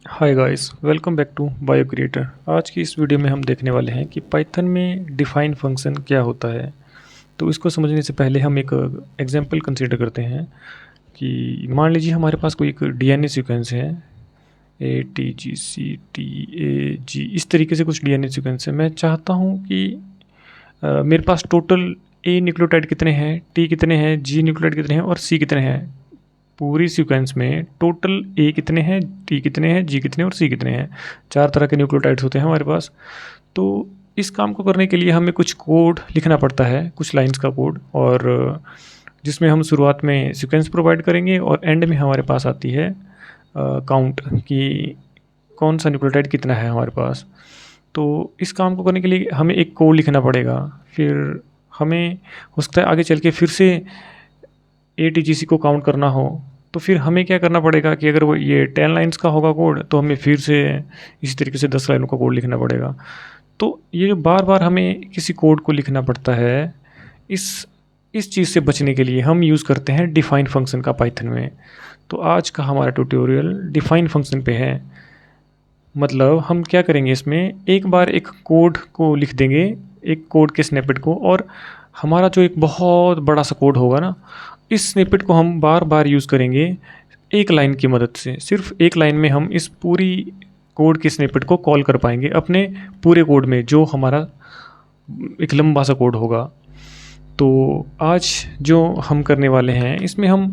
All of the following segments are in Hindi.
Hi guys, welcome back to Bio Creator. आज की इस वीडियो में हम देखने वाले हैं कि पाइथन में डिफाइन फंक्शन क्या होता है। तो इसको समझने से पहले हम एक एग्जांपल कंसीडर करते हैं कि मान लीजिए हमारे पास कोई एक डीएनए सीक्वेंस है, ATGCTAG, इस तरीके से कुछ डीएनए सीक्वेंस है। मैं चाहता हूँ कि मेरे पास टोटल ए न्यूक्लियोटाइड कितने हैं, टी कितने हैं, जी न्यूक्लियोटाइड कितने हैं और सी कितने हैं। पूरी सीक्वेंस में टोटल ए कितने हैं, टी कितने हैं, जी कितने हैं और सी कितने हैं। 4 तरह के न्यूक्लियोटाइड्स होते हैं हमारे पास। तो इस काम को करने के लिए हमें कुछ कोड लिखना पड़ता है, कुछ लाइंस का कोड, और जिसमें हम शुरुआत में सीक्वेंस प्रोवाइड करेंगे और एंड में हमारे पास आती है काउंट कि कौन सा न्यूक्लियोटाइड कितना है हमारे पास। तो इस काम को करने के लिए हमें एक कोड लिखना पड़ेगा। फिर हमें हो सकता है आगे चल के फिर से ATGC को काउंट करना हो, तो फिर हमें क्या करना पड़ेगा कि अगर वो ये 10 लाइन्स का होगा कोड, तो हमें फिर से इसी तरीके से 10 लाइनों का कोड लिखना पड़ेगा। तो ये जो बार बार हमें किसी कोड को लिखना पड़ता है, इस चीज़ से बचने के लिए हम यूज़ करते हैं डिफाइन फंक्शन का पाइथन में। तो आज का हमारा ट्यूटोरियल डिफाइन फंक्शन पे है। मतलब हम क्या करेंगे, इसमें एक बार एक कोड को लिख देंगे, एक कोड के स्निपेट को, और हमारा जो एक बहुत बड़ा सा कोड होगा ना, इस स्निपेट को हम बार बार यूज़ करेंगे एक लाइन की मदद से। सिर्फ एक लाइन में हम इस पूरी कोड के स्निपेट को कॉल कर पाएंगे अपने पूरे कोड में, जो हमारा एक लंबा सा कोड होगा। तो आज जो हम करने वाले हैं, इसमें हम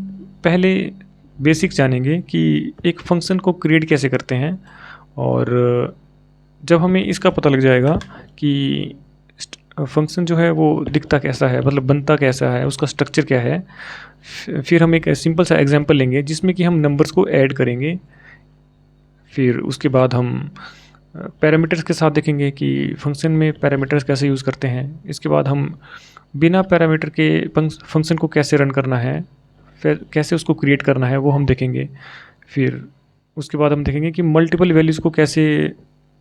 पहले बेसिक जानेंगे कि एक फंक्शन को क्रिएट कैसे करते हैं, और जब हमें इसका पता लग जाएगा कि फंक्शन जो है वो दिखता कैसा है, मतलब बनता कैसा है, उसका स्ट्रक्चर क्या है, फिर हम एक सिंपल सा एग्जांपल लेंगे जिसमें कि हम नंबर्स को ऐड करेंगे। फिर उसके बाद हम पैरामीटर्स के साथ देखेंगे कि फंक्शन में पैरामीटर्स कैसे यूज़ करते हैं। इसके बाद हम बिना पैरामीटर के फंक्शन को कैसे रन करना है, फिर कैसे उसको क्रिएट करना है, वो हम देखेंगे। फिर उसके बाद हम देखेंगे कि मल्टीपल वैल्यूज़ को कैसे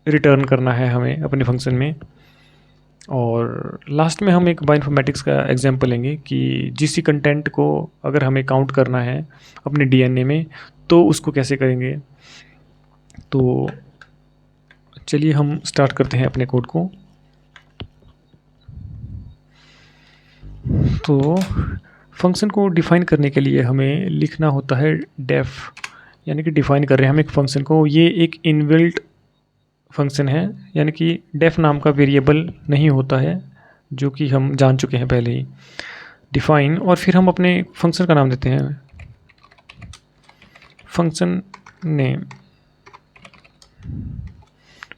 रिटर्न करना है हमें अपने फंक्शन में। और लास्ट में हम एक बायोइन्फॉर्मेटिक्स का एग्जांपल लेंगे कि जीसी कंटेंट को अगर हमें काउंट करना है अपने डीएनए में, तो उसको कैसे करेंगे। तो चलिए हम स्टार्ट करते हैं अपने कोड को। तो फंक्शन को डिफ़ाइन करने के लिए हमें लिखना होता है डेफ, यानी कि डिफ़ाइन कर रहे हैं हम एक फंक्शन को। ये एक इनबिल्ट फंक्शन है, यानी कि डेफ नाम का वेरिएबल नहीं होता है, जो कि हम जान चुके हैं पहले ही। डिफ़ाइन, और फिर हम अपने फंक्शन का नाम देते हैं फंक्शन नेम।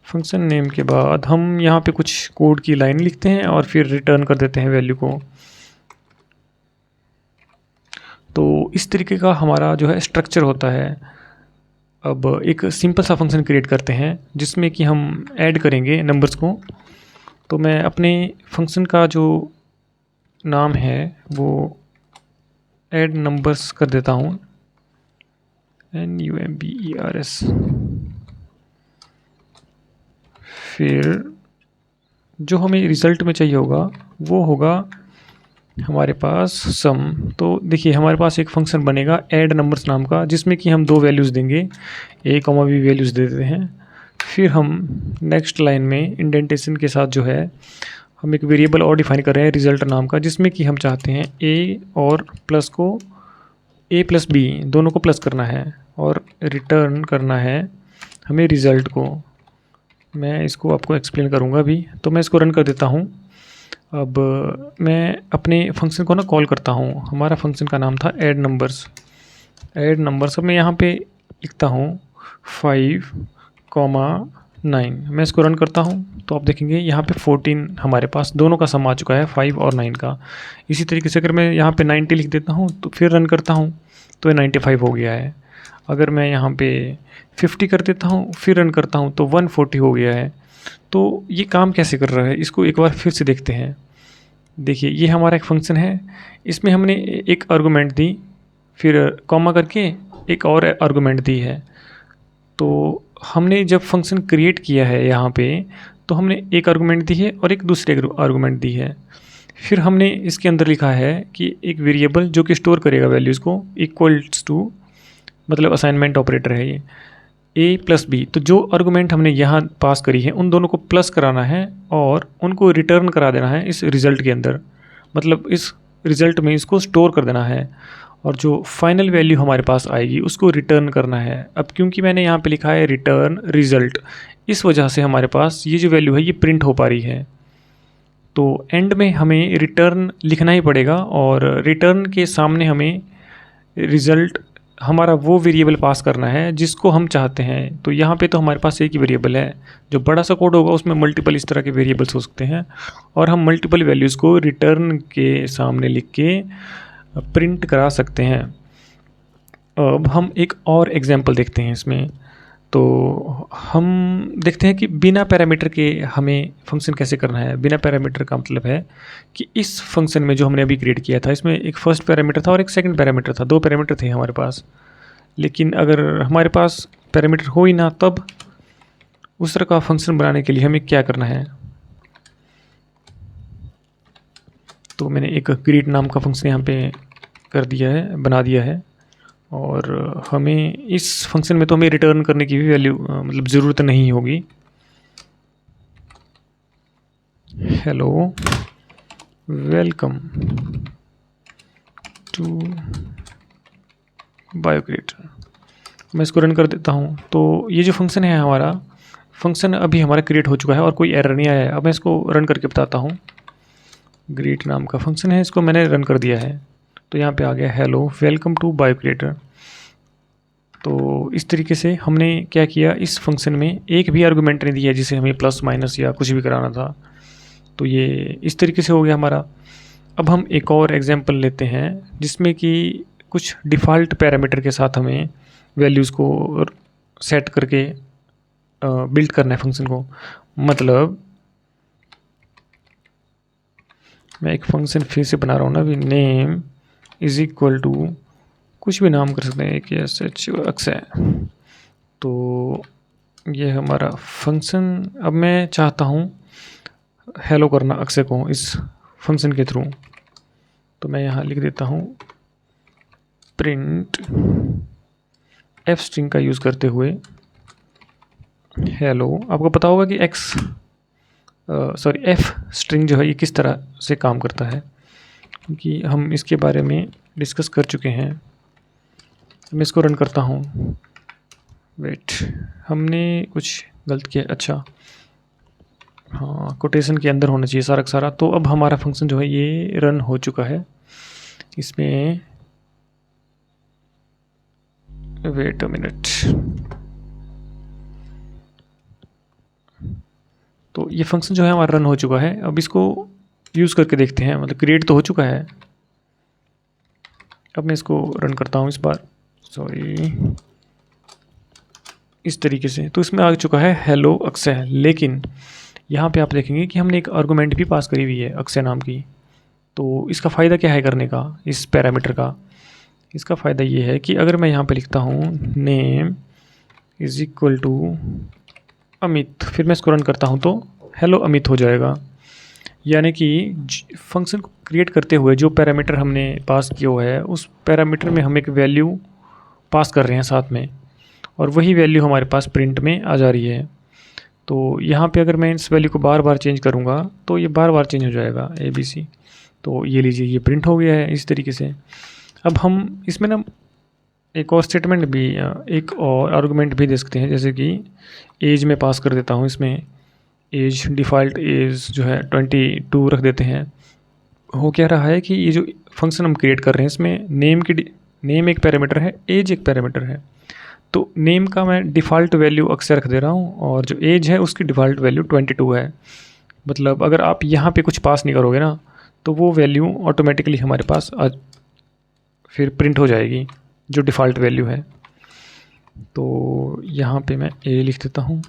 फंक्शन नेम के बाद हम यहाँ पे कुछ कोड की लाइन लिखते हैं और फिर रिटर्न कर देते हैं वैल्यू को। तो इस तरीके का हमारा जो है स्ट्रक्चर होता है। अब एक सिंपल सा फंक्शन क्रिएट करते हैं जिसमें कि हम ऐड करेंगे नंबर्स को। तो मैं अपने फंक्शन का जो नाम है वो ऐड नंबर्स कर देता हूँ, NUMBERS। फिर जो हमें रिज़ल्ट में चाहिए होगा वो होगा हमारे पास सम। तो देखिए हमारे पास एक फंक्शन बनेगा ऐड नंबर्स नाम का, जिसमें कि हम 2 वैल्यूज़ देंगे, a, b वैल्यूज़ दे देते हैं। फिर हम नेक्स्ट लाइन में इंडेंटेशन के साथ जो है हम एक वेरिएबल और डिफाइन कर रहे हैं रिज़ल्ट नाम का, जिसमें कि हम चाहते हैं a और प्लस को a प्लस b दोनों को प्लस करना है और रिटर्न करना है हमें रिज़ल्ट को। मैं इसको आपको एक्सप्लेन करूँगा अभी। तो मैं इसको रन कर देता हूँ। अब मैं अपने फंक्शन को ना कॉल करता हूँ। हमारा फंक्शन का नाम था ऐड नंबर्स। ऐड नंबर्स, अब मैं यहाँ पे लिखता हूँ 5,9। मैं इसको रन करता हूँ तो आप देखेंगे यहाँ पे 14 हमारे पास दोनों का सम आ चुका है, 5 और 9 का। इसी तरीके से अगर मैं यहाँ पे 90 लिख देता हूँ तो फिर रन करता हूँ तो ये 95 हो गया है। अगर मैं यहाँ पे 50 कर देता हूँ फिर रन करता हूँ तो 140 हो गया है। तो ये काम कैसे कर रहा है, इसको एक बार फिर से देखते हैं। देखिए ये हमारा एक फंक्शन है, इसमें हमने एक आर्गुमेंट दी, फिर कॉमा करके एक और आर्गुमेंट दी है। तो हमने जब फंक्शन क्रिएट किया है यहाँ पे, तो हमने एक आर्गुमेंट दी है और एक दूसरी आर्गुमेंट दी है। फिर हमने इसके अंदर लिखा है कि एक वेरिएबल जो कि स्टोर करेगा वैल्यूज़ को, इक्वल्स टू, मतलब असाइनमेंट ऑपरेटर है ये, ए प्लस बी, तो जो आर्गुमेंट हमने यहाँ पास करी है उन दोनों को प्लस कराना है और उनको रिटर्न करा देना है इस रिज़ल्ट के अंदर, मतलब इस रिज़ल्ट में इसको स्टोर कर देना है और जो फाइनल वैल्यू हमारे पास आएगी उसको रिटर्न करना है। अब क्योंकि मैंने यहाँ पे लिखा है रिटर्न रिज़ल्ट, इस वजह से हमारे पास ये जो वैल्यू है ये प्रिंट हो पा रही है। तो एंड में हमें रिटर्न लिखना ही पड़ेगा और रिटर्न के सामने हमें रिज़ल्ट हमारा वो वेरिएबल पास करना है जिसको हम चाहते हैं। तो यहाँ पे तो हमारे पास एक ही वेरिएबल है, जो बड़ा सा कोड होगा उसमें मल्टीपल इस तरह के वेरिएबल्स हो सकते हैं और हम मल्टीपल वैल्यूज़ को रिटर्न के सामने लिख के प्रिंट करा सकते हैं। अब हम एक और एग्जांपल देखते हैं इसमें। तो हम देखते हैं कि बिना पैरामीटर के हमें फंक्शन कैसे करना है। बिना पैरामीटर का मतलब है कि इस फंक्शन में जो हमने अभी क्रिएट किया था इसमें एक फर्स्ट पैरामीटर था और एक सेकंड पैरामीटर था, दो पैरामीटर थे हमारे पास। लेकिन अगर हमारे पास पैरामीटर हो ही ना, तब उस तरह का फंक्शन बनाने के लिए हमें क्या करना है। तो मैंने एक ग्रीट नाम का फंक्शन यहाँ पे कर दिया है, बना दिया है और हमें इस फंक्शन में तो हमें रिटर्न करने की भी वैल्यू मतलब ज़रूरत नहीं होगी। हेलो वेलकम टू बायोक्रिएटर, मैं इसको रन कर देता हूँ। तो ये जो फंक्शन है हमारा, फंक्शन अभी हमारा क्रिएट हो चुका है और कोई एरर नहीं आया है। अब मैं इसको रन करके बताता हूँ। ग्रीट नाम का फंक्शन है, इसको मैंने रन कर दिया है। तो यहाँ पे आ गया हेलो वेलकम टू बायोक्रिएटर। तो इस तरीके से हमने क्या किया, इस फंक्शन में एक भी आर्गुमेंट नहीं दिया जिसे हमें प्लस माइनस या कुछ भी कराना था। तो ये इस तरीके से हो गया हमारा। अब हम एक और एग्जांपल लेते हैं जिसमें कि कुछ डिफ़ॉल्ट पैरामीटर के साथ हमें वैल्यूज़ को सेट करके बिल्ड करना है फंक्शन को। मतलब मैं एक फंक्शन फिर से बना रहा हूँ ना, अभी नेम इज इक्वल टू कुछ भी नाम कर सकते हैं, एक एस एच अक्षय। तो ये हमारा फंक्शन, अब मैं चाहता हूँ हेलो करना अक्षय को इस फंक्शन के थ्रू। तो मैं यहाँ लिख देता हूँ प्रिंट एफ स्ट्रिंग का यूज़ करते हुए हेलो। आपको पता होगा कि एफ स्ट्रिंग जो है ये किस तरह से काम करता है, क्योंकि हम इसके बारे में डिस्कस कर चुके हैं। मैं इसको रन करता हूँ। वेट, हमने कुछ गलत किया। अच्छा हाँ, कोटेशन के अंदर होना चाहिए सारा का सारा। तो अब हमारा फंक्शन जो है ये रन हो चुका है। इसमें वेट अ मिनट, तो ये फंक्शन जो है हमारा रन हो चुका है। अब इसको यूज़ करके देखते हैं, मतलब क्रिएट तो हो चुका है। अब मैं इसको रन करता हूँ इस बार, सॉरी इस तरीके से। तो इसमें आ चुका है हेलो अक्षय। लेकिन यहाँ पे आप देखेंगे कि हमने एक आर्गुमेंट भी पास करी हुई है अक्षय नाम की। तो इसका फ़ायदा क्या है करने का इस पैरामीटर का? इसका फ़ायदा ये है कि अगर मैं यहाँ पे लिखता हूँ name is equal to Amit, फिर मैं इसको रन करता हूँ तो हेलो अमित हो जाएगा। यानी कि फंक्शन को क्रिएट करते हुए जो पैरामीटर हमने पास किया हुआ है उस पैरामीटर में हम एक वैल्यू पास कर रहे हैं साथ में, और वही वैल्यू हमारे पास प्रिंट में आ जा रही है। तो यहाँ पे अगर मैं इस वैल्यू को बार बार चेंज करूँगा तो ये बार बार चेंज हो जाएगा ABC। तो ये लीजिए, ये प्रिंट हो गया है इस तरीके से। अब हम इसमें ना एक और स्टेटमेंट भी, एक और आर्गुमेंट भी दे सकते हैं, जैसे कि एज में पास कर देता हूँ। इसमें एज डिफ़ॉल्ट एज जो है 22 रख देते हैं। हो क्या रहा है कि ये जो फंक्शन हम क्रिएट कर रहे हैं इसमें नेम एक पैरामीटर है, एज एक पैरामीटर है। तो नेम का मैं डिफ़ॉल्ट वैल्यू अक्सर रख दे रहा हूँ और जो एज है उसकी डिफ़ॉल्ट वैल्यू 22 है। मतलब अगर आप यहाँ पे कुछ पास नहीं करोगे ना तो वो वैल्यू ऑटोमेटिकली हमारे पास फिर प्रिंट हो जाएगी जो डिफ़ॉल्ट वैल्यू है। तो यहाँ पे मैं ए लिख देता हूँ।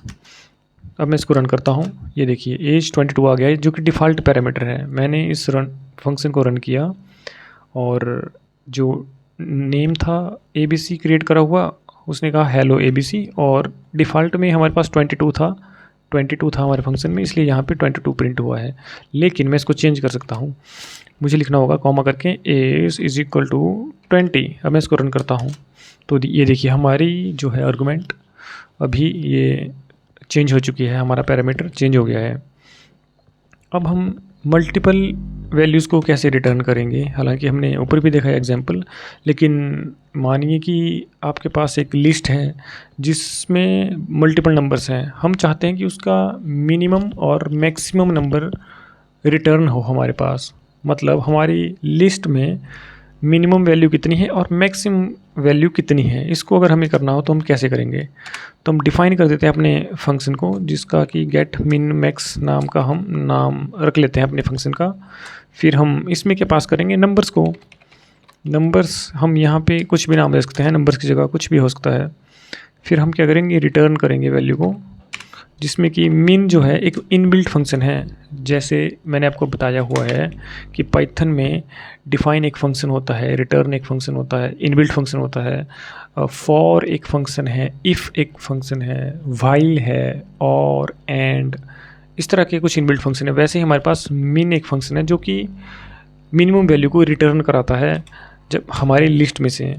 अब मैं इसको रन करता हूँ। ये देखिए एज 22 आ गया है जो कि डिफ़ॉल्ट पैरामीटर है। मैंने इस फंक्शन को रन किया और जो नेम था ABC क्रिएट करा हुआ, उसने कहा हेलो ABC, और डिफ़ॉल्ट में हमारे पास 22 था हमारे फंक्शन में, इसलिए यहाँ पे 22 प्रिंट हुआ है। लेकिन मैं इसको चेंज कर सकता हूँ। मुझे लिखना होगा कॉमा करके एज इज़ इक्वल टू 20। अब मैं इसको रन करता हूँ तो ये देखिए हमारी जो है आर्गुमेंट अभी ये चेंज हो चुकी है, हमारा पैरामीटर चेंज हो गया है। अब हम मल्टीपल वैल्यूज़ को कैसे रिटर्न करेंगे, हालांकि हमने ऊपर भी देखा है एग्जांपल, लेकिन मानिए कि आपके पास एक लिस्ट है जिसमें मल्टीपल नंबर्स हैं, हम चाहते हैं कि उसका मिनिमम और मैक्सिमम नंबर रिटर्न हो हमारे पास। मतलब हमारी लिस्ट में मिनिमम वैल्यू कितनी है और मैक्सिमम वैल्यू कितनी है, इसको अगर हमें करना हो तो हम कैसे करेंगे। तो हम डिफ़ाइन कर देते हैं अपने फंक्शन को, जिसका कि गेट मिन मैक्स नाम का हम नाम रख लेते हैं अपने फंक्शन का। फिर हम इसमें क्या पास करेंगे, नंबर्स को। नंबर्स हम यहाँ पे कुछ भी नाम दे सकते हैं, नंबर्स की जगह कुछ भी हो सकता है। फिर हम क्या करेंगे, रिटर्न करेंगे वैल्यू को, जिसमें कि मिन जो है एक इनबिल्ट फंक्शन है। जैसे मैंने आपको बताया हुआ है कि पाइथन में डिफाइन एक फंक्शन होता है, रिटर्न एक फंक्शन होता है, इनबिल्ट फंक्शन होता है, फॉर एक फंक्शन है, इफ़ एक फंक्शन है, व्हाइल है, और एंड, इस तरह के कुछ इनबिल्ट फंक्शन है। वैसे ही हमारे पास मिन एक फंक्शन है जो कि मिनिमम वैल्यू को रिटर्न कराता है जब हमारी लिस्ट में से।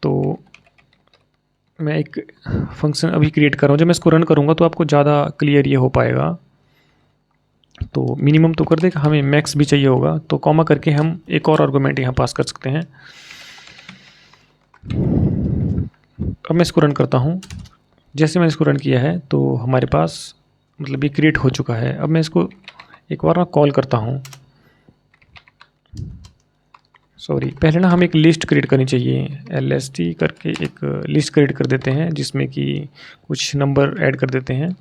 तो मैं एक फंक्शन अभी क्रिएट कर रहा हूँ, जब मैं इसको रन करूँगा तो आपको ज़्यादा क्लियर ये हो पाएगा। तो मिनिमम तो कर देगा, हमें मैक्स भी चाहिए होगा, तो कॉमा करके हम एक और आर्गुमेंट यहाँ पास कर सकते हैं। अब मैं इसको रन करता हूँ। जैसे मैंने इसको रन किया है तो हमारे पास मतलब ये क्रिएट हो चुका है। अब मैं इसको एक बार ना कॉल करता हूँ। सॉरी, पहले ना हम एक लिस्ट क्रिएट करनी चाहिए, LST करके एक लिस्ट क्रिएट कर देते हैं जिसमें कि कुछ नंबर ऐड कर देते हैं।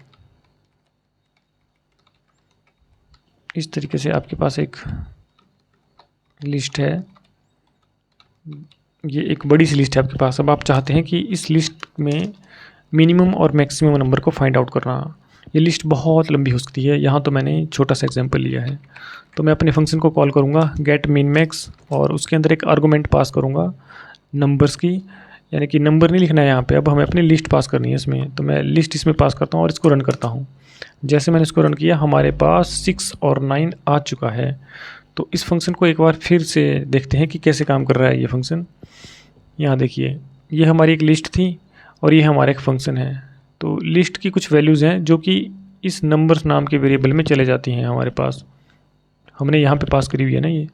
इस तरीके से आपके पास एक लिस्ट है, ये एक बड़ी सी लिस्ट है आपके पास। अब आप चाहते हैं कि इस लिस्ट में मिनिमम और मैक्सिमम नंबर को फाइंड आउट करना। ये लिस्ट बहुत लंबी हो सकती है, यहाँ तो मैंने छोटा सा एग्जांपल लिया है। तो मैं अपने फंक्शन को कॉल करूँगा गेट मिन मैक्स, और उसके अंदर एक आर्गुमेंट पास करूँगा नंबर्स की, यानी कि नंबर नहीं लिखना है यहाँ पे, अब हमें अपनी लिस्ट पास करनी है इसमें। तो मैं लिस्ट इसमें पास करता हूँ और इसको रन करता हूँ। जैसे मैंने इसको रन किया, हमारे पास 6 और 9 आ चुका है। तो इस फंक्शन को एक बार फिर से देखते हैं कि कैसे काम कर रहा है ये फंक्शन। यहाँ देखिए, ये हमारी एक लिस्ट थी और ये हमारा एक फंक्शन है। तो लिस्ट की कुछ वैल्यूज़ हैं जो कि इस नंबर्स नाम के वेरिएबल में चले जाती हैं हमारे पास। हमने यहाँ पे पास करी हुई है ना, ये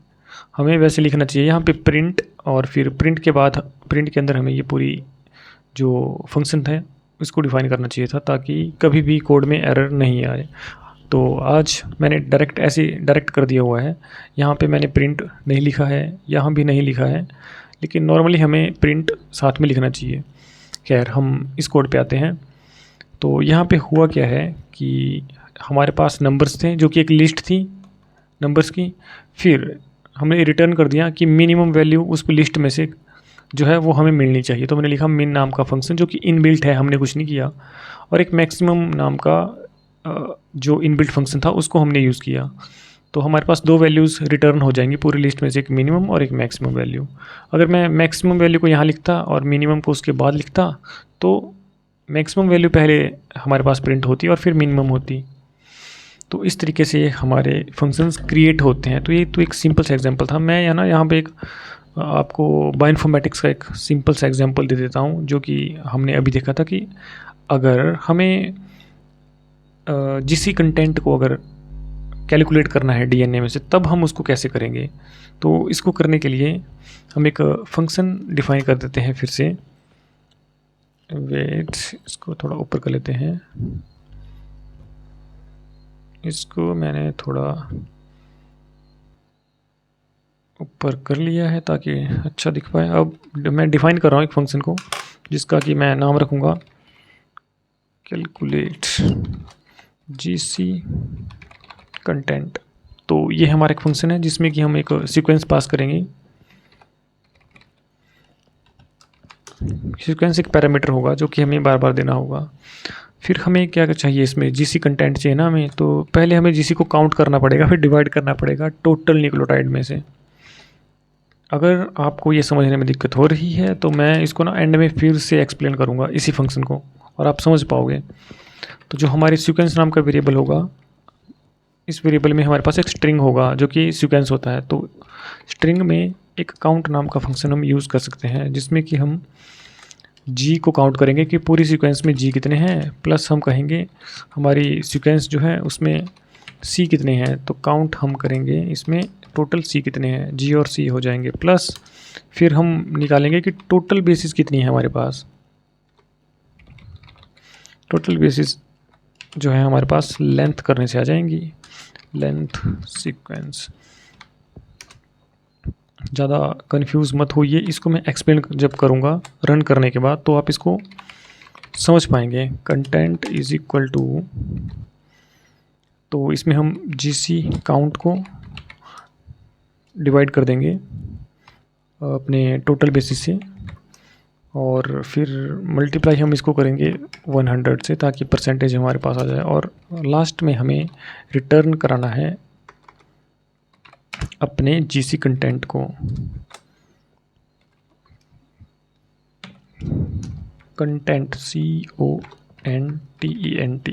हमें वैसे लिखना चाहिए यहाँ पे प्रिंट, और फिर प्रिंट के बाद प्रिंट के अंदर हमें ये पूरी जो फंक्शन था इसको डिफाइन करना चाहिए था, ताकि कभी भी कोड में एरर नहीं आए। तो आज मैंने डायरेक्ट कर दिया हुआ है। यहाँ पे मैंने प्रिंट नहीं लिखा है, यहाँ भी नहीं लिखा है, लेकिन नॉर्मली हमें प्रिंट साथ में लिखना चाहिए। खैर, हम इस कोड पे आते हैं। तो यहाँ पे हुआ क्या है कि हमारे पास नंबर्स थे जो कि एक लिस्ट थी नंबर्स की। फिर हमने रिटर्न कर दिया कि मिनिमम वैल्यू उस लिस्ट में से जो है वो हमें मिलनी चाहिए। तो मैंने लिखा मिन नाम का फंक्शन जो कि इनबिल्ट है, हमने कुछ नहीं किया, और एक मैक्सिमम नाम का जो इनबिल्ट फंक्शन था उसको हमने यूज़ किया। तो हमारे पास 2 वैल्यूज़ रिटर्न हो जाएंगी पूरी लिस्ट में से, एक मिनिमम और एक मैक्सिमम वैल्यू। अगर मैं मैक्सिमम वैल्यू को यहाँ लिखता और मिनिमम को उसके बाद लिखता तो मैक्सिमम वैल्यू पहले हमारे पास प्रिंट होती और फिर मिनिमम होती। तो इस तरीके से हमारे फंक्शंस क्रिएट होते हैं। तो ये तो एक सिंपल सा एग्जांपल था। मैं यहाँ पे एक आपको बायोइन्फॉर्मेटिक्स का एक सिंपल सा एग्जांपल दे देता हूँ, जो कि हमने अभी देखा था कि अगर हमें GC कंटेंट को अगर कैलकुलेट करना है DNA में से, तब हम उसको कैसे करेंगे। तो इसको करने के लिए हम एक फंक्शन डिफाइन कर देते हैं फिर से। वेट, इसको थोड़ा ऊपर कर लेते हैं। इसको मैंने थोड़ा ऊपर कर लिया है ताकि अच्छा दिख पाए। अब मैं डिफाइन कर रहा हूँ एक फंक्शन को जिसका कि मैं नाम रखूँगा कैलकुलेट GC कंटेंट। तो ये हमारा एक फंक्शन है जिसमें कि हम एक सीक्वेंस पास करेंगे। सीक्वेंस एक पैरामीटर होगा जो कि हमें बार बार देना होगा। फिर हमें क्या चाहिए, इसमें GC कंटेंट चाहिए ना हमें। तो पहले हमें GC को काउंट करना पड़ेगा, फिर डिवाइड करना पड़ेगा टोटल न्यूक्लियोटाइड में से। अगर आपको ये समझने में दिक्कत हो रही है तो मैं इसको ना एंड में फिर से एक्सप्लेन करूँगा इसी फंक्शन को, और आप समझ पाओगे। तो जो हमारे सीक्वेंस नाम का वेरिएबल होगा, इस वेरिएबल में हमारे पास एक स्ट्रिंग होगा जो कि सीक्वेंस होता है। तो स्ट्रिंग में एक काउंट नाम का फंक्शन हम यूज़ कर सकते हैं, जिसमें कि हम जी को काउंट करेंगे कि पूरी सीक्वेंस में जी कितने हैं, प्लस हम कहेंगे हमारी सीक्वेंस जो है उसमें सी कितने हैं, तो काउंट हम करेंगे इसमें टोटल सी कितने हैं, जी और सी हो जाएंगे, प्लस फिर हम निकालेंगे कि टोटल बेसिस कितनी है हमारे पास। टोटल बेसिस जो है हमारे पास लेंथ करने से आ जाएंगी, लेंथ सीक्वेंस। ज़्यादा कंफ्यूज मत होइए, इसको मैं एक्सप्लेन जब करूँगा रन करने के बाद तो आप इसको समझ पाएंगे। कंटेंट इज इक्वल टू, तो इसमें हम जीसी काउंट को डिवाइड कर देंगे अपने टोटल बेसिस से, और फिर मल्टीप्लाई हम इसको करेंगे 100 से ताकि परसेंटेज हमारे पास आ जाए, और लास्ट में हमें रिटर्न कराना है अपने जीसी कंटेंट को। कंटेंट CONTENT,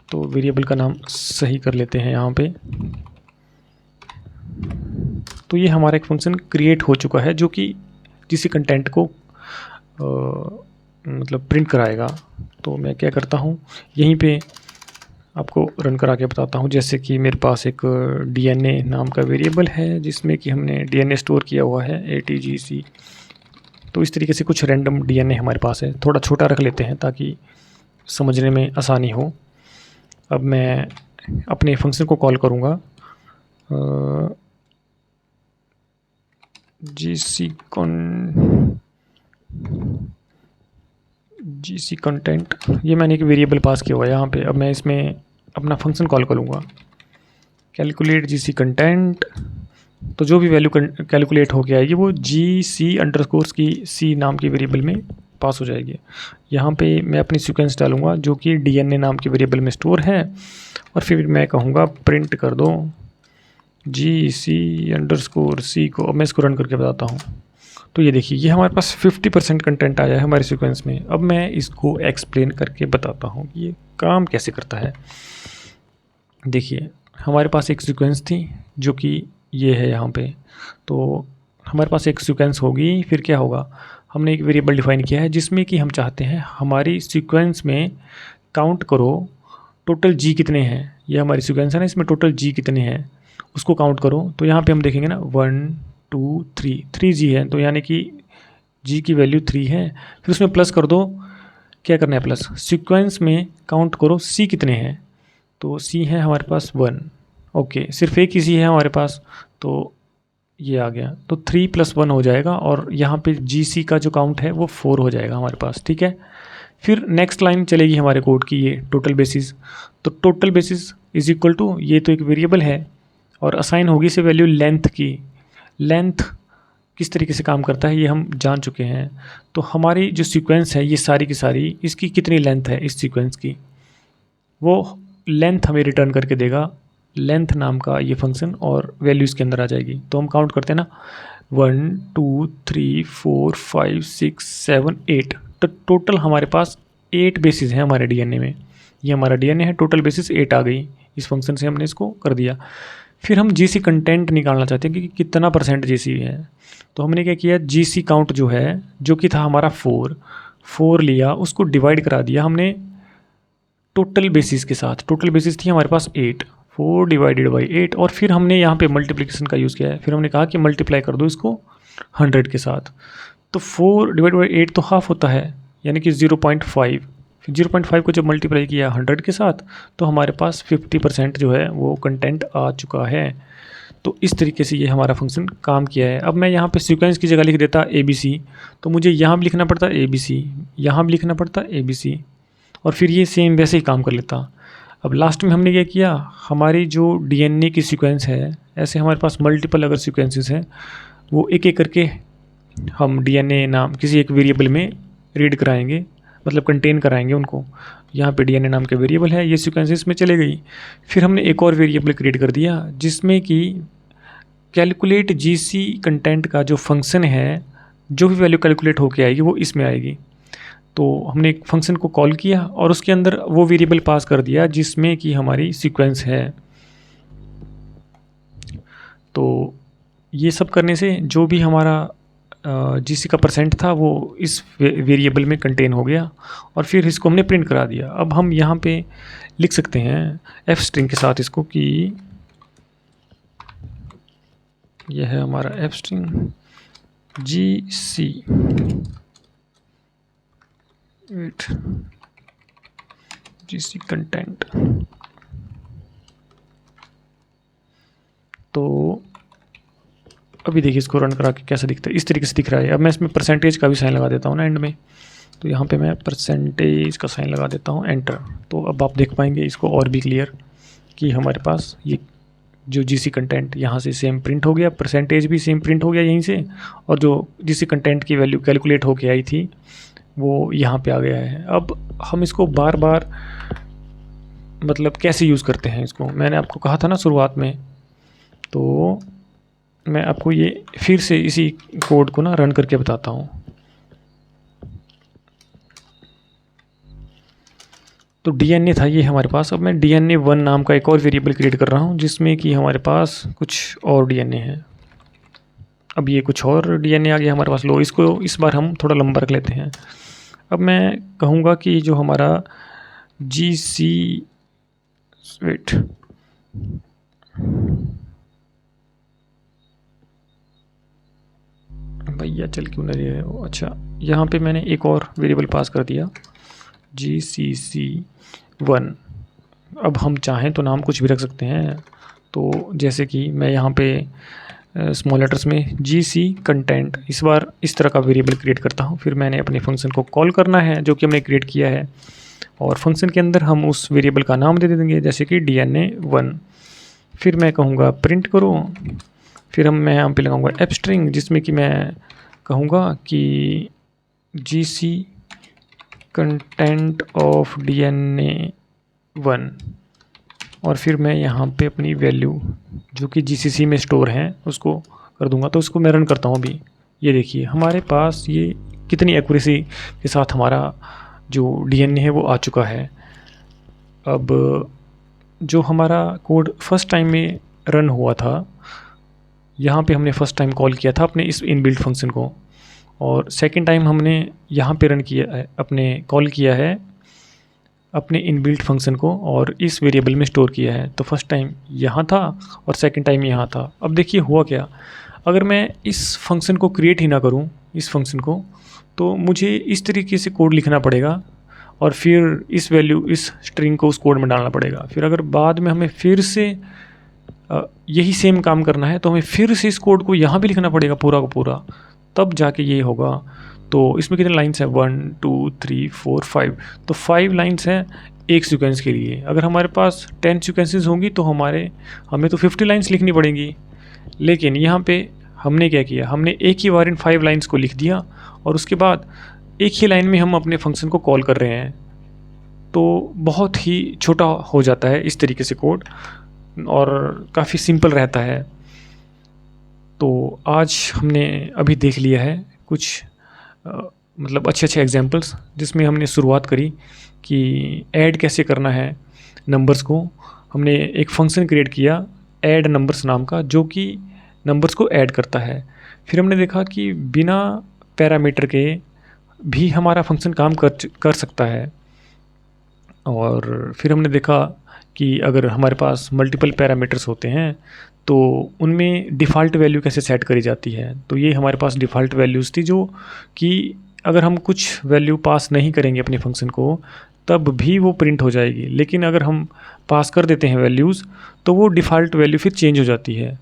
तो वेरिएबल का नाम सही कर लेते हैं यहाँ पे। तो ये हमारा एक फंक्शन क्रिएट हो चुका है जो कि जीसी कंटेंट को मतलब प्रिंट कराएगा। तो मैं क्या करता हूँ, यहीं पे आपको रन करा के बताता हूँ। जैसे कि मेरे पास एक DNA नाम का वेरिएबल है जिसमें कि हमने DNA स्टोर किया हुआ है ATGC। तो इस तरीके से कुछ रैंडम DNA हमारे पास है, थोड़ा छोटा रख लेते हैं ताकि समझने में आसानी हो। अब मैं अपने फंक्शन को कॉल करूँगा जीसी कंटेंट, ये मैंने एक वेरिएबल पास किया हुआ है यहाँ पे। अब मैं इसमें अपना फंक्शन कॉल करूँगा कैलकुलेट जीसी कंटेंट, तो जो भी वैल्यू कैलकुलेट हो के आएगी वो GC_ की सी नाम की वेरिएबल में पास हो जाएगी। यहाँ पे मैं अपनी सीक्वेंस डालूँगा जो कि DNA नाम की वेरिएबल में स्टोर है, और फिर मैं कहूँगा प्रिंट कर दो GC_C को। अब मैं इसको रन करके बताता हूँ। तो ये देखिए, ये हमारे पास 50% कंटेंट आया है हमारी सीक्वेंस में। अब मैं इसको एक्सप्लेन करके बताता हूँ कि ये काम कैसे करता है। देखिए, हमारे पास एक सीक्वेंस थी जो कि ये है यहाँ पे। तो हमारे पास एक सीक्वेंस होगी, फिर क्या होगा, हमने एक वेरिएबल डिफाइन किया है जिसमें कि हम चाहते हैं हमारी सीक्वेंस में काउंट करो टोटल जी कितने हैं। ये हमारी सीक्वेंस है ना, इसमें टोटल जी कितने हैं उसको काउंट करो। तो यहाँ पे हम देखेंगे ना 1 2 3 जी है, तो यानी कि जी की वैल्यू 3 है। फिर उसमें प्लस कर दो, क्या करना है प्लस, सीक्वेंस में काउंट करो सी कितने हैं। तो सी है हमारे पास 1, ओके, सिर्फ एक ही सी है हमारे पास, तो ये आ गया। तो 3 + 1 हो जाएगा, और यहाँ पे जी सी का जो काउंट है वो 4 हो जाएगा हमारे पास, ठीक है। फिर नेक्स्ट लाइन चलेगी हमारे कोड की, ये टोटल बेसिस। तो total basis is equal to, ये तो एक वेरिएबल है और असाइन होगी इसे वैल्यू लेंथ की। लेंथ किस तरीके से काम करता है ये हम जान चुके हैं। तो हमारी जो सीक्वेंस है ये सारी की सारी, इसकी कितनी लेंथ है इस सीक्वेंस की, वो लेंथ हमें रिटर्न करके देगा। लेंथ नाम का ये फंक्शन, और वैल्यू इसके अंदर आ जाएगी। तो हम काउंट करते हैं ना, 1 2 3 4 5 6 7 8। तो टोटल हमारे पास 8 बेसिस हैं हमारे DNA में। ये हमारा DNA है, टोटल बेसिस 8 आ गई। इस फंक्शन से हमने इसको कर दिया। फिर हम GC कंटेंट निकालना चाहते हैं कि कितना % GC है। तो हमने क्या किया, GC काउंट जो है, जो कि था हमारा 4 लिया, उसको डिवाइड करा दिया हमने टोटल बेसिस के साथ। टोटल बेसिस थी हमारे पास 8, 4 / 8, और फिर हमने यहाँ पे मल्टीप्लिकेशन का यूज़ किया है। फिर हमने कहा कि मल्टीप्लाई कर दो इसको 100 के साथ। तो 4 / 8 तो हाफ होता है, यानी कि 0.5। 0.5 को जब मल्टीप्लाई किया 100 के साथ, तो हमारे पास 50% जो है वो कंटेंट आ चुका है। तो इस तरीके से ये हमारा फंक्शन काम किया है। अब मैं यहाँ पे सीक्वेंस की जगह लिख देता ABC, तो मुझे यहाँ भी लिखना पड़ता ABC, यहाँ भी लिखना पड़ता ABC, और फिर ये सेम वैसे ही काम कर लेता। अब लास्ट में हमने क्या किया, हमारी जो DNA की सीक्वेंस है, ऐसे हमारे पास मल्टीपल अगर सीक्वेंसेस हैं, वो एक एक करके हम DNA नाम किसी एक वेरिएबल में रीड कराएंगे, मतलब कंटेन कराएंगे उनको। यहाँ पे DNA नाम के वेरिएबल है, ये सीक्वेंसेस में चले गई। फिर हमने एक और वेरिएबल क्रिएट कर दिया जिसमें कि कैलकुलेट GC कंटेंट का जो फंक्शन है, जो भी वैल्यू कैलकुलेट होके आएगी वो इसमें आएगी। तो हमने एक फंक्शन को कॉल किया और उसके अंदर वो वेरिएबल पास कर दिया जिसमें कि हमारी सीक्वेंस है। तो ये सब करने से जो भी हमारा जीसी का परसेंट था वो इस वेरिएबल में कंटेन हो गया और फिर इसको हमने प्रिंट करा दिया। अब हम यहाँ पे लिख सकते हैं एफ स्ट्रिंग के साथ इसको कि यह है हमारा F string GC GC content. तो अभी देखिए इसको रन करा के कैसा दिखता है, इस तरीके से दिख रहा है। अब मैं इसमें परसेंटेज का भी साइन लगा देता हूँ ना एंड में, तो यहाँ पे मैं परसेंटेज का साइन लगा देता हूँ, एंटर। तो अब आप देख पाएंगे इसको और भी क्लियर कि हमारे पास ये जो जीसी कंटेंट यहाँ से सेम प्रिंट हो गया, परसेंटेज भी सेम प्रिंट हो गया यहीं से, और जो जीसी कंटेंट की वैल्यू कैलकुलेट होके आई थी वो यहाँ पे आ गया है। अब हम इसको बार बार मतलब कैसे यूज़ करते हैं इसको, मैंने आपको कहा था ना शुरुआत में, तो मैं आपको ये फिर से इसी कोड को ना रन करके बताता हूँ। तो DNA था ये हमारे पास। अब मैं DNA1 नाम का एक और वेरिएबल क्रिएट कर रहा हूँ जिसमें कि हमारे पास कुछ और DNA है। अब ये कुछ और DNA आ गया हमारे पास। लो, इसको इस बार हम थोड़ा लंबा रख लेते हैं। अब मैं कहूँगा कि जो हमारा GC वेट भैया चल क्यों ना रही है वो। अच्छा, यहाँ पे मैंने एक और वेरिएबल पास कर दिया GCC1। अब हम चाहें तो नाम कुछ भी रख सकते हैं। तो जैसे कि मैं यहाँ पे स्मॉल लेटर्स में GC कंटेंट इस बार इस तरह का वेरिएबल क्रिएट करता हूँ। फिर मैंने अपने फंक्शन को कॉल करना है जो कि हमने क्रिएट किया है, और फंक्शन के अंदर हम उस वेरिएबल का नाम दे देंगे जैसे कि DNA1। फिर मैं कहूँगा प्रिंट करो। फिर मैं यहाँ पे लगाऊंगा एफ स्ट्रिंग जिसमें कि मैं कहूँगा कि GC कंटेंट ऑफ DNA1, और फिर मैं यहाँ पे अपनी वैल्यू जो कि GCC में स्टोर है उसको कर दूँगा। तो उसको मैं रन करता हूँ अभी। ये देखिए हमारे पास ये कितनी एक्यूरेसी के साथ हमारा जो DNA है वो आ चुका है। अब जो हमारा कोड फर्स्ट टाइम में रन हुआ था, यहाँ पे हमने फर्स्ट टाइम कॉल किया था अपने इस इनबिल्ट फंक्शन को, और सेकंड टाइम हमने यहाँ पे रन किया है, अपने कॉल किया है अपने इनबिल्ट फंक्शन को और इस वेरिएबल में स्टोर किया है। तो फर्स्ट टाइम यहाँ था और सेकंड टाइम यहाँ था। अब देखिए हुआ क्या, अगर मैं इस फंक्शन को क्रिएट ही ना करूँ इस फंक्शन को, तो मुझे इस तरीके से कोड लिखना पड़ेगा और फिर इस वैल्यू इस स्ट्रिंग को उस कोड में डालना पड़ेगा। फिर अगर बाद में हमें फिर से यही सेम काम करना है तो हमें फिर से इस कोड को यहाँ भी लिखना पड़ेगा पूरा का पूरा, तब जाके ये होगा। तो इसमें कितने लाइन्स हैं, 1 2 3 4 5, तो 5 लाइन्स हैं एक सीक्वेंस के लिए। अगर हमारे पास 10 सीक्वेंसेस होंगी तो हमें तो 50 लाइन्स लिखनी पड़ेंगी। लेकिन यहाँ पे हमने क्या किया, हमने एक ही बार इन 5 लाइन्स को लिख दिया और उसके बाद एक ही लाइन में हम अपने फंक्शन को कॉल कर रहे हैं। तो बहुत ही छोटा हो जाता है इस तरीके से कोड और काफ़ी सिंपल रहता है। तो आज हमने अभी देख लिया है कुछ मतलब अच्छे एग्जांपल्स जिसमें हमने शुरुआत करी कि ऐड कैसे करना है नंबर्स को। हमने एक फंक्शन क्रिएट किया ऐड नंबर्स नाम का जो कि नंबर्स को ऐड करता है। फिर हमने देखा कि बिना पैरामीटर के भी हमारा फंक्शन काम कर सकता है। और फिर हमने देखा कि अगर हमारे पास मल्टीपल पैरामीटर्स होते हैं तो उनमें डिफ़ॉल्ट वैल्यू कैसे सेट करी जाती है। तो ये हमारे पास डिफ़ॉल्ट वैल्यूज़ थी जो कि अगर हम कुछ वैल्यू पास नहीं करेंगे अपने फंक्शन को तब भी वो प्रिंट हो जाएगी, लेकिन अगर हम पास कर देते हैं वैल्यूज़ तो वो डिफ़ॉल्ट वैल्यू फिर चेंज हो जाती है।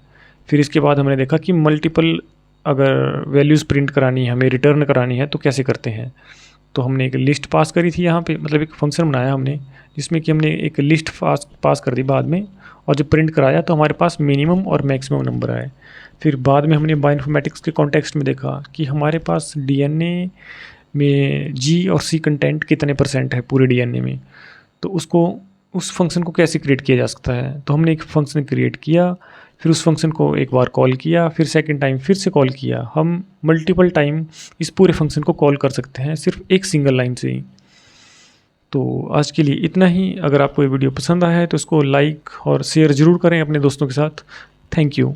फिर इसके बाद हमने देखा कि मल्टीपल अगर वैल्यूज़ प्रिंट करानी है, हमें रिटर्न करानी है तो कैसे करते हैं। तो हमने एक लिस्ट पास करी थी यहाँ पे, मतलब एक फंक्शन बनाया हमने जिसमें कि हमने एक लिस्ट पास कर दी बाद में, और जब प्रिंट कराया तो हमारे पास मिनिमम और मैक्सिमम नंबर आए। फिर बाद में हमने बायोइन्फॉर्मेटिक्स के कॉन्टेक्स्ट में देखा कि हमारे पास DNA में G और C कंटेंट कितने % है पूरे DNA में, तो उस फंक्शन को कैसे क्रिएट किया जा सकता है। तो हमने एक फंक्शन क्रिएट किया, फिर उस फंक्शन को एक बार कॉल किया, फिर सेकंड टाइम फिर से कॉल किया। हम मल्टीपल टाइम इस पूरे फंक्शन को कॉल कर सकते हैं सिर्फ एक सिंगल लाइन से ही। तो आज के लिए इतना ही। अगर आपको ये वीडियो पसंद आया है तो इसको लाइक और शेयर ज़रूर करें अपने दोस्तों के साथ। Thank you.